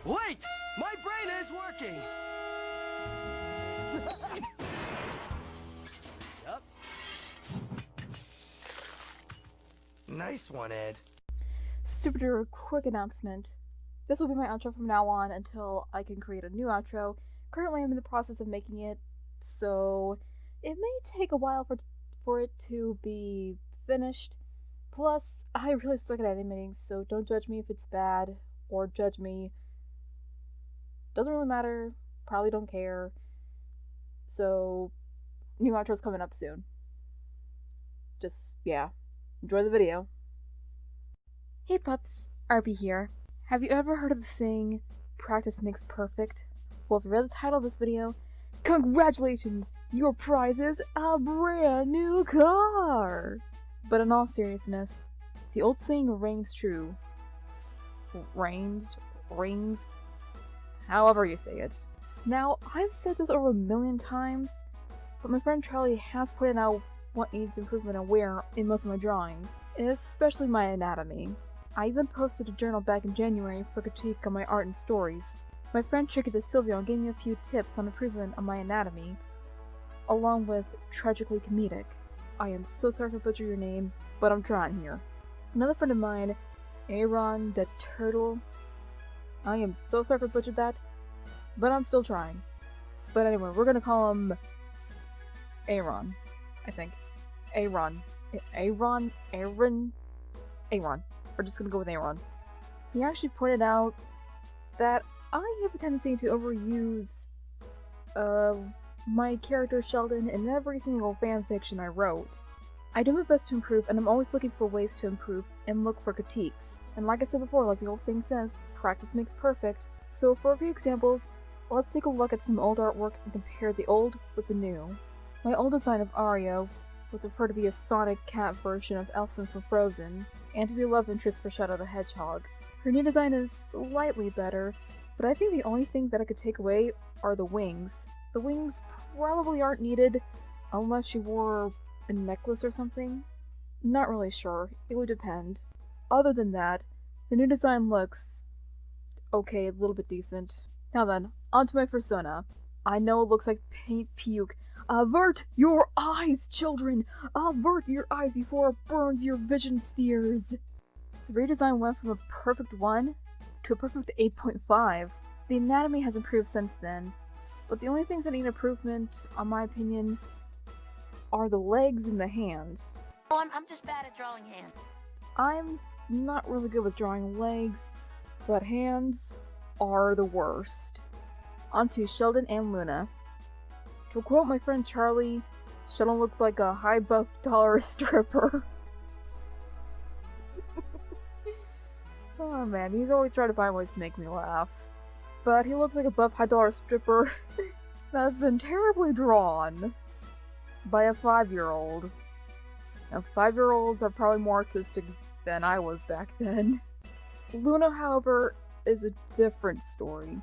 Wait! My brain is working! Yup. Nice one, Ed. Super quick announcement. This will be my outro from now on until I can create a new outro. Currently, I'm in the process of making it, so it may take a while for it to be finished. Plus, I really suck at animating, so don't judge me if it's bad, or judge me. Doesn't really matter. Probably don't care. So, new outro's coming up soon. Just, yeah. Enjoy the video. Hey pups, RB here. Have you ever heard of the saying, practice makes perfect? Well, if you read the title of this video, congratulations! Your prize is a brand new car! But in all seriousness, the old saying rings true. Rings, however you say it. Now, I've said this over 1,000,000 times, but my friend Charlie has pointed out what needs improvement and where in most of my drawings, especially my anatomy. I even posted a journal back in January for critique on my art and stories. My friend Tricky the Silvio gave me a few tips on improvement on my anatomy, along with tragically comedic. I am so sorry if I butcher your name, but I'm trying here. Another friend of mine, Aaron the Turtle. I am so sorry if I butchered that, but I'm still trying. But anyway, we're gonna call him Aaron, I think. Aaron. Aaron. We're just gonna go with Aaron. He actually pointed out that I have a tendency to overuse my character Sheldon in every single fanfiction I wrote. I do my best to improve, and I'm always looking for ways to improve and look for critiques. And like I said before, like the old saying says, practice makes perfect. So for a few examples, let's take a look at some old artwork and compare the old with the new. My old design of Aria was referred to be a Sonic cat version of Elsa from Frozen, and to be a love interest for Shadow the Hedgehog. Her new design is slightly better, but I think the only thing that I could take away are the wings. The wings probably aren't needed unless she wore a necklace or something. Not really sure, it would depend. Other than that, the new design looks okay, a little bit decent. Now then, onto my persona. I know it looks like paint puke. Avert your eyes, children! Avert your eyes before it burns your vision spheres! The redesign went from a perfect 1 to a perfect 8.5. The anatomy has improved since then, but the only things that need improvement, in my opinion, are the legs and the hands. Oh, I'm just bad at drawing hands. I'm not really good with drawing legs, but hands are the worst. Onto Sheldon and Luna. To quote my friend Charlie, Sheldon looks like a high buff dollar stripper. Oh man, he's always trying to find ways to make me laugh. But he looks like a buff high dollar stripper that's been terribly drawn by a 5-year-old. Now 5-year-olds are probably more artistic than I was back then. Luna, however, is a different story.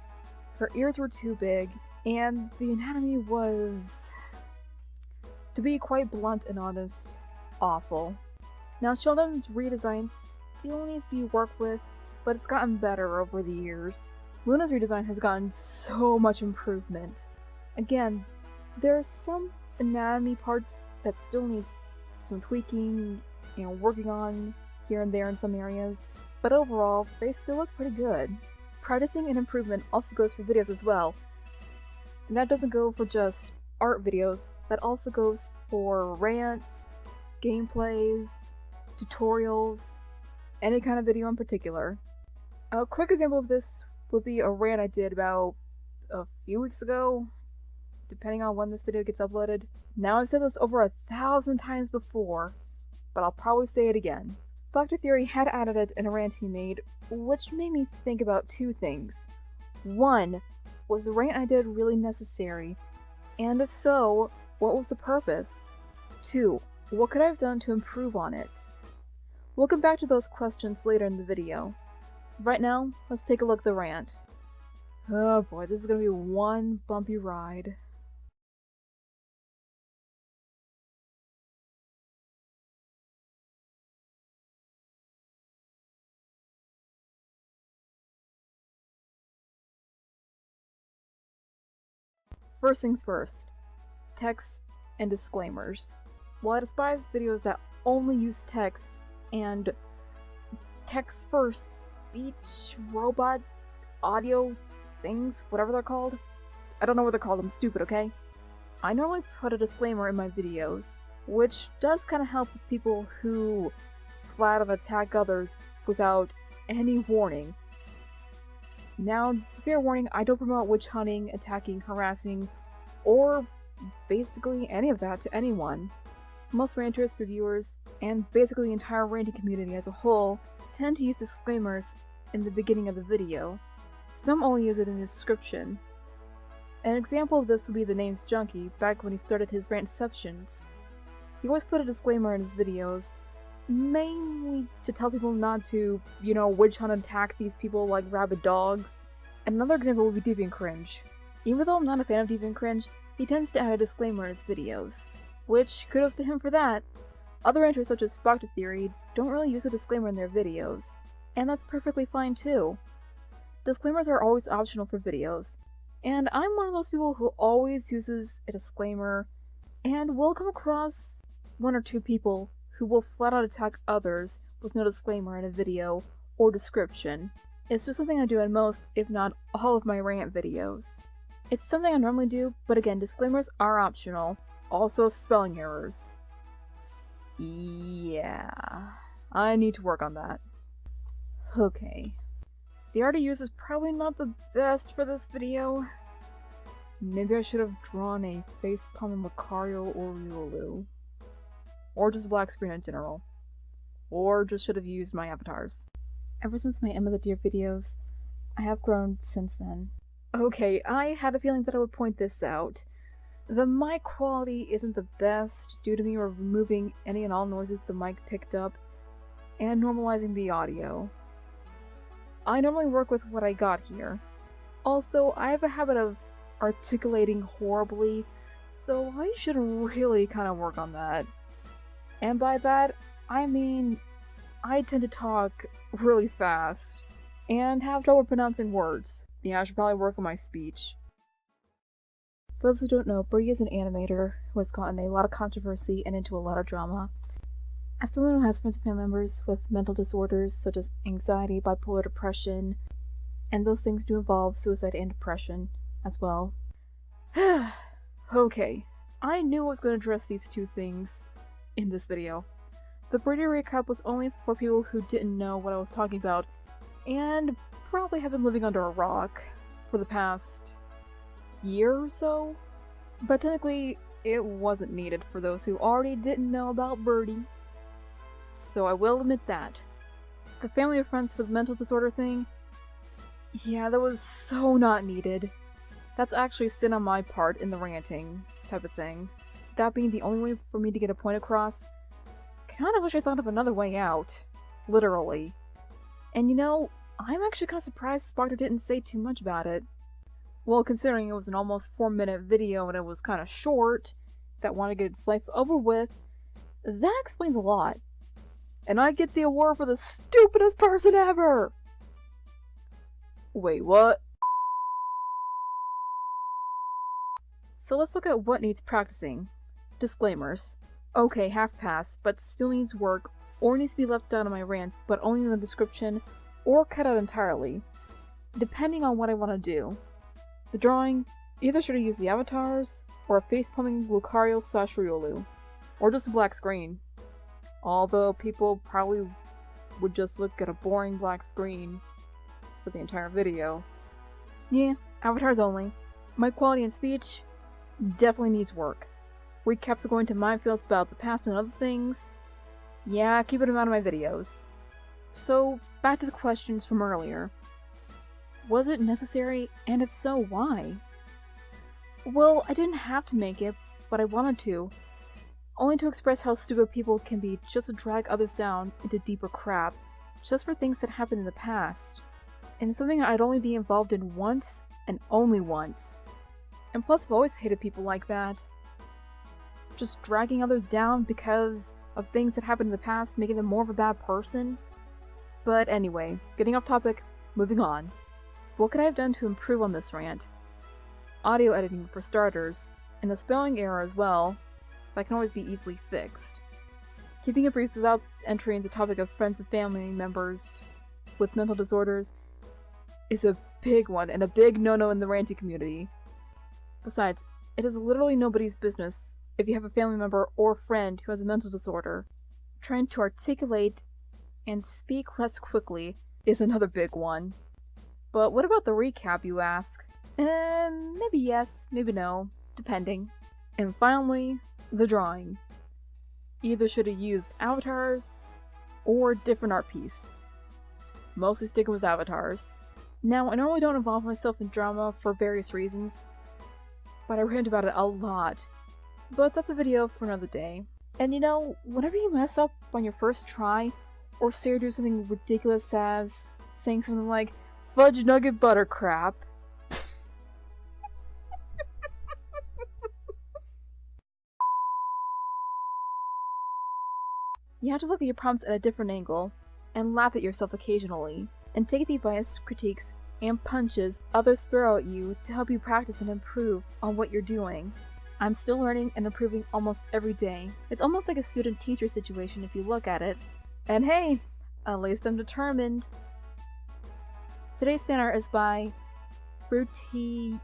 Her ears were too big, and the anatomy was, to be quite blunt and honest, awful. Now Sheldon's redesign still needs to be worked with, but it's gotten better over the years. Luna's redesign has gotten so much improvement. Again, there's some anatomy parts that still needs some tweaking, working on here and there in some areas, but overall, they still look pretty good. Practicing and improvement also goes for videos as well. And that doesn't go for just art videos, that also goes for rants, gameplays, tutorials, any kind of video in particular. A quick example of this would be a rant I did about a few weeks ago, depending on when this video gets uploaded. Now I've said this over 1,000 times before, but I'll probably say it again. Spectre Theory had added it in a rant he made, which made me think about two things. One, was the rant I did really necessary? And if so, what was the purpose? Two, what could I have done to improve on it? We'll come back to those questions later in the video. Right now, let's take a look at the rant. Oh boy, this is gonna be one bumpy ride. First things first, text and disclaimers. While I despise videos that only use text and text for speech, robot, audio things, whatever they're called. I don't know what they're called, I'm stupid, okay? I normally put a disclaimer in my videos, which does kind of help with people who flat out attack others without any warning. Now, fair warning, I don't promote witch hunting, attacking, harassing, or basically any of that to anyone. Most ranters, reviewers, and basically the entire ranting community as a whole tend to use disclaimers in the beginning of the video. Some only use it in the description. An example of this would be the name's Junkie back when he started his rantceptions. He always put a disclaimer in his videos, mainly to tell people not to, witch hunt and attack these people like rabid dogs. And another example would be Deviant Cringe. Even though I'm not a fan of Deviant Cringe, he tends to add a disclaimer in his videos. Which, kudos to him for that. Other ranters such as Spocked Theory don't really use a disclaimer in their videos, and that's perfectly fine too. Disclaimers are always optional for videos, and I'm one of those people who always uses a disclaimer, and will come across one or two people who will flat out attack others with no disclaimer in a video or description. It's just something I do in most, if not all of my rant videos. It's something I normally do, but again, disclaimers are optional. Also, spelling errors. Yeah, I need to work on that. Okay. The art I use is probably not the best for this video. Maybe I should have drawn a facepalm Lucario or Riolu. Or just a black screen in general. Or just should have used my avatars. Ever since my Emma the Deer videos, I have grown since then. Okay, I had a feeling that I would point this out. The mic quality isn't the best due to me removing any and all noises the mic picked up and normalizing the audio. I normally work with what I got here. Also, I have a habit of articulating horribly, so I should really kind of work on that. And by that, I mean I tend to talk really fast and have trouble pronouncing words. Yeah, I should probably work on my speech. For those who don't know, Birdie is an animator who has gotten a lot of controversy and into a lot of drama. As someone who has friends and family members with mental disorders such as anxiety, bipolar depression, and those things do involve suicide and depression as well. Okay, I knew I was going to address these two things in this video. The Birdie recap was only for people who didn't know what I was talking about, and probably have been living under a rock for the past year or so, but technically it wasn't needed for those who already didn't know about Birdie. So I will admit that. The family or friends with mental disorder thing, yeah, that was so not needed. That's actually a sin on my part in the ranting type of thing. That being the only way for me to get a point across, kinda wish I thought of another way out. Literally. And I'm actually kinda surprised Sparta didn't say too much about it. Well, considering it was an almost 4-minute video and it was kinda short, that wanted to get its life over with, that explains a lot. And I get the award for the stupidest person ever! Wait, what? So let's look at what needs practicing. Disclaimers. Okay, half pass, but still needs work, or needs to be left out of my rants, but only in the description, or cut out entirely, depending on what I want to do. The drawing, either should have used the avatars, or a face-palming Lucario / Riolu, or just a black screen. Although people probably would just look at a boring black screen for the entire video. Yeah, avatars only. My quality and speech definitely needs work. Recaps are going to minefields about the past and other things. Yeah, keep them out of my videos. So, back to the questions from earlier. Was it necessary, and if so, why? Well, I didn't have to make it, but I wanted to. Only to express how stupid people can be just to drag others down into deeper crap, just for things that happened in the past. And something I'd only be involved in once, and only once. And plus I've always hated people like that. Just dragging others down because of things that happened in the past, making them more of a bad person. But anyway, getting off topic, moving on. What could I have done to improve on this rant? audio editing for starters, and the spelling error as well, that can always be easily fixed. Keeping it brief without entering the topic of friends and family members with mental disorders is a big one, and a big no-no in the ranting community. Besides, it is literally nobody's business if you have a family member or friend who has a mental disorder. Trying to articulate and speak less quickly is another big one. But what about the recap, you ask? Maybe yes, maybe no, depending. And finally, the drawing. Either should have used avatars or different art piece. Mostly sticking with avatars. Now, I normally don't involve myself in drama for various reasons, but I rant about it a lot. But that's a video for another day. And you know, whenever you mess up on your first try, or say or do something ridiculous as saying something like, fudge nugget butter crap, you have to look at your prompts at a different angle, and laugh at yourself occasionally, and take the advice, critiques, and punches others throw at you to help you practice and improve on what you're doing. I'm still learning and improving almost every day. It's almost like a student-teacher situation if you look at it. And hey, at least I'm determined. Today's fan art is by Fruity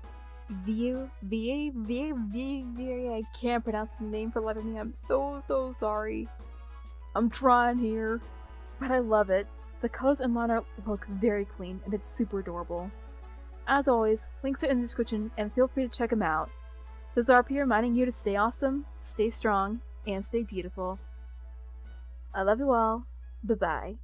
View. I can't pronounce the name for life of me. I'm so sorry. I'm trying here. But I love it. The colors and line art look very clean, and it's super adorable. As always, links are in the description, and feel free to check them out. This is RP reminding you to stay awesome, stay strong, and stay beautiful. I love you all. Bye-bye.